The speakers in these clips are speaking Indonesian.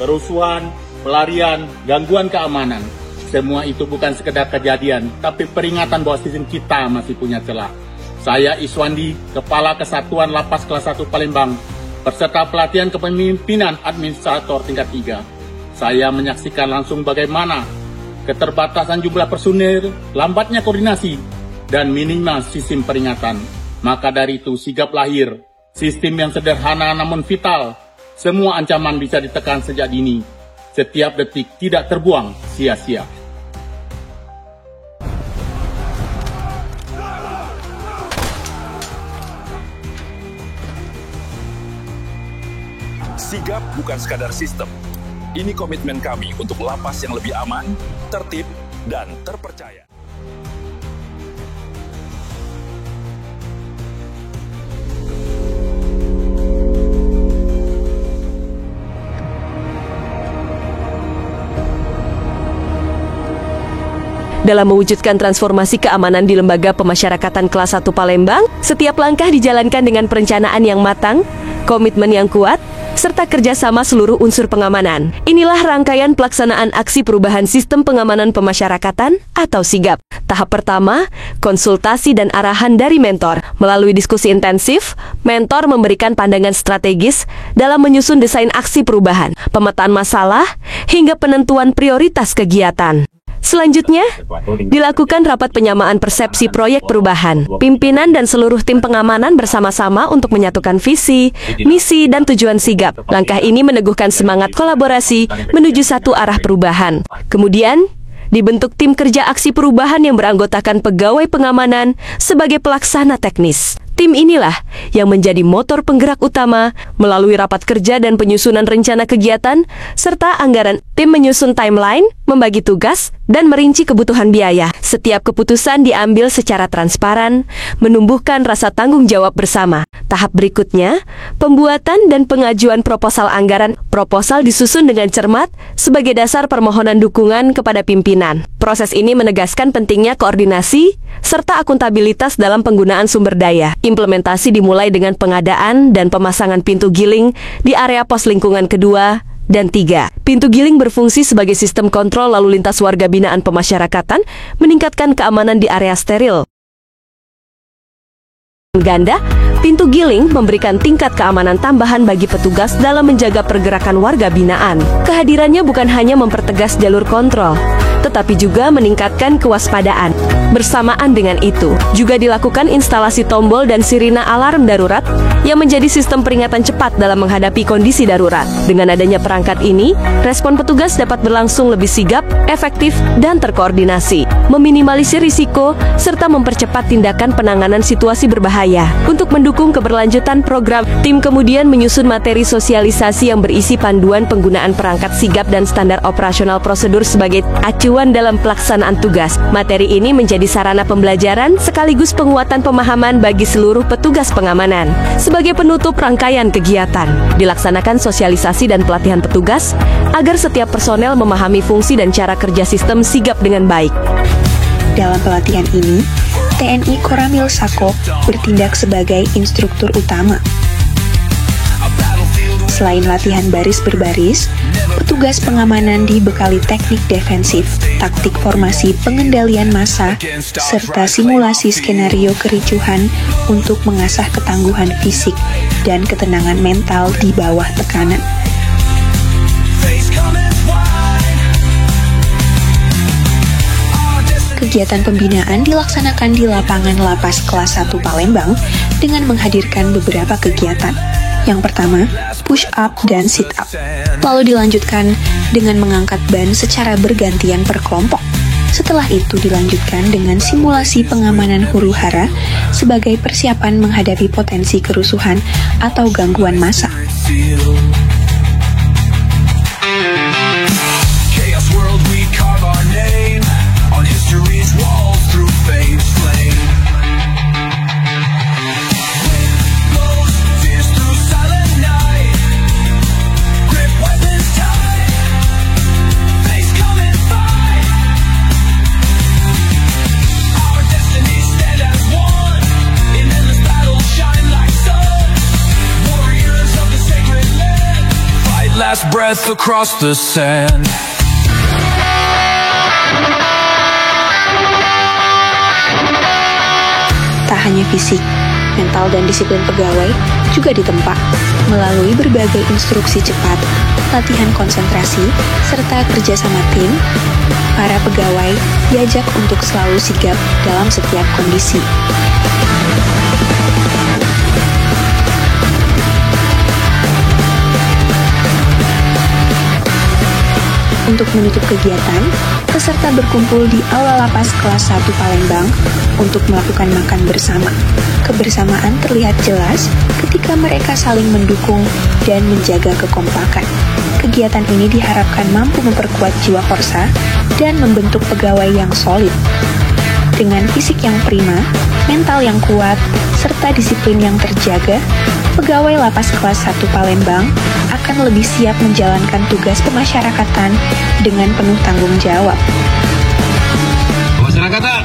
kerusuhan, pelarian, gangguan keamanan. Semua itu bukan sekedar kejadian, tapi peringatan bahwa sistem kita masih punya celah. Saya Iswandi, Kepala Kesatuan Lapas Kelas 1 Palembang, peserta pelatihan kepemimpinan administrator tingkat 3. Saya menyaksikan langsung bagaimana keterbatasan jumlah personil, lambatnya koordinasi, dan minimnya sistem peringatan. Maka dari itu sigap lahir, sistem yang sederhana namun vital. Semua ancaman bisa ditekan sejak dini. Setiap detik tidak terbuang sia-sia. Sigap bukan sekadar sistem. Ini komitmen kami untuk lapas yang lebih aman, tertib, dan terpercaya. Dalam mewujudkan transformasi keamanan di Lembaga Pemasyarakatan Kelas 1 Palembang, setiap langkah dijalankan dengan perencanaan yang matang, komitmen yang kuat, serta kerjasama seluruh unsur pengamanan. Inilah rangkaian pelaksanaan Aksi Perubahan Sistem Pengamanan Pemasyarakatan atau SIGAP. Tahap pertama, konsultasi dan arahan dari mentor. Melalui diskusi intensif, mentor memberikan pandangan strategis dalam menyusun desain aksi perubahan, pemetaan masalah, hingga penentuan prioritas kegiatan. Selanjutnya, dilakukan rapat penyamaan persepsi proyek perubahan. Pimpinan dan seluruh tim pengamanan bersama-sama untuk menyatukan visi, misi, dan tujuan SIGAP. Langkah ini meneguhkan semangat kolaborasi menuju satu arah perubahan. Kemudian, dibentuk tim kerja aksi perubahan yang beranggotakan pegawai pengamanan sebagai pelaksana teknis. Tim inilah yang menjadi motor penggerak utama melalui rapat kerja dan penyusunan rencana kegiatan, serta anggaran. Tim menyusun timeline, membagi tugas, dan merinci kebutuhan biaya. Setiap keputusan diambil secara transparan, menumbuhkan rasa tanggung jawab bersama. Tahap berikutnya, pembuatan dan pengajuan proposal anggaran. Proposal disusun dengan cermat sebagai dasar permohonan dukungan kepada pimpinan. Proses ini menegaskan pentingnya koordinasi serta akuntabilitas dalam penggunaan sumber daya. Implementasi dimulai dengan pengadaan dan pemasangan pintu giling di area pos lingkungan kedua dan 3. Pintu giling berfungsi sebagai sistem kontrol lalu lintas warga binaan pemasyarakatan, meningkatkan keamanan di area steril. Ganda, pintu giling memberikan tingkat keamanan tambahan bagi petugas dalam menjaga pergerakan warga binaan. Kehadirannya bukan hanya mempertegas jalur kontrol, tetapi juga meningkatkan kewaspadaan. Bersamaan dengan itu, juga dilakukan instalasi tombol dan sirina alarm darurat yang menjadi sistem peringatan cepat dalam menghadapi kondisi darurat. Dengan adanya perangkat ini, respon petugas dapat berlangsung lebih sigap, efektif, dan terkoordinasi, meminimalisir risiko, serta mempercepat tindakan penanganan situasi berbahaya. Untuk mendukung keberlanjutan program, tim kemudian menyusun materi sosialisasi yang berisi panduan penggunaan perangkat sigap dan standar operasional prosedur sebagai acuan dalam pelaksanaan tugas. Materi ini menjadi sarana pembelajaran sekaligus penguatan pemahaman bagi seluruh petugas pengamanan. Sebagai penutup rangkaian kegiatan, dilaksanakan sosialisasi dan pelatihan petugas agar setiap personel memahami fungsi dan cara kerja sistem sigap dengan baik. Dalam pelatihan ini, TNI Koramil Sako bertindak sebagai instruktur utama. Selain latihan baris berbaris, petugas pengamanan dibekali teknik defensif, taktik formasi pengendalian massa, serta simulasi skenario kericuhan untuk mengasah ketangguhan fisik dan ketenangan mental di bawah tekanan. Kegiatan pembinaan dilaksanakan di lapangan Lapas Kelas 1 Palembang dengan menghadirkan beberapa kegiatan. Yang pertama, push up dan sit up. Lalu dilanjutkan dengan mengangkat ban secara bergantian per kelompok. Setelah itu dilanjutkan dengan simulasi pengamanan huru-hara sebagai persiapan menghadapi potensi kerusuhan atau gangguan massa. Warriors of the sacred land. last breath across the sand. Tak hanya fisik, mental dan disiplin pegawai juga ditempa melalui berbagai instruksi cepat, latihan konsentrasi, serta kerjasama tim. Para pegawai diajak untuk selalu sigap dalam setiap kondisi. Untuk menutup kegiatan, peserta berkumpul di Aula Lapas Kelas 1 Palembang untuk melakukan makan bersama. Kebersamaan terlihat jelas ketika mereka saling mendukung dan menjaga kekompakan. Kegiatan ini diharapkan mampu memperkuat jiwa korsa dan membentuk pegawai yang solid. Dengan fisik yang prima, mental yang kuat, serta disiplin yang terjaga, pegawai Lapas Kelas 1 Palembang akan lebih siap menjalankan tugas pemasyarakatan dengan penuh tanggung jawab. Pemasyarakatan.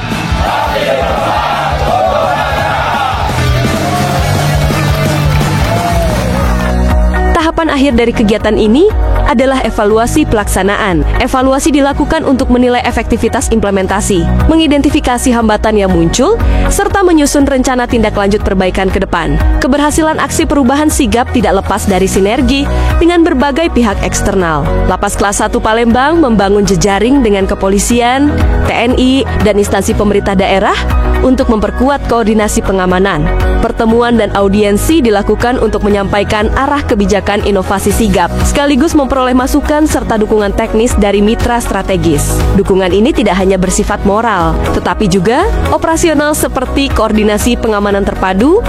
Tahapan akhir dari kegiatan ini adalah evaluasi pelaksanaan. Evaluasi dilakukan untuk menilai efektivitas implementasi, mengidentifikasi hambatan yang muncul, serta menyusun rencana tindak lanjut perbaikan ke depan. Keberhasilan aksi perubahan sigap tidak lepas dari sinergi dengan berbagai pihak eksternal. Lapas Kelas 1 Palembang membangun jejaring dengan kepolisian, TNI, dan instansi pemerintah daerah untuk memperkuat koordinasi pengamanan. Pertemuan dan audiensi dilakukan untuk menyampaikan arah kebijakan inovasi sigap, sekaligus memperoleh masukan serta dukungan teknis dari mitra strategis. Dukungan ini tidak hanya bersifat moral, tetapi juga operasional seperti koordinasi pengamanan terpadu,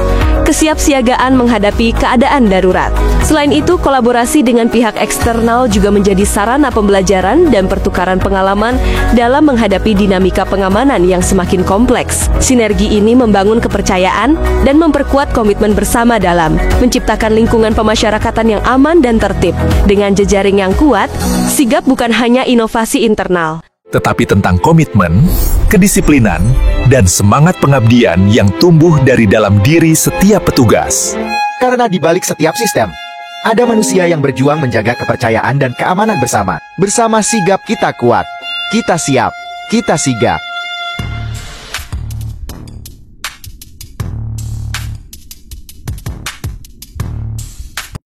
kesiapsiagaan menghadapi keadaan darurat. Selain itu, kolaborasi dengan pihak eksternal juga menjadi sarana pembelajaran dan pertukaran pengalaman dalam menghadapi dinamika pengamanan yang semakin kompleks. Sinergi ini membangun kepercayaan dan memperkuat komitmen bersama dalam menciptakan lingkungan pemasyarakatan yang aman dan tertib. Dengan jejaring yang kuat, sigap bukan hanya inovasi internal, tetapi tentang komitmen, kedisiplinan, dan semangat pengabdian yang tumbuh dari dalam diri setiap petugas. Karena di balik setiap sistem, ada manusia yang berjuang menjaga kepercayaan dan keamanan bersama. Bersama sigap kita kuat, kita siap, kita sigap.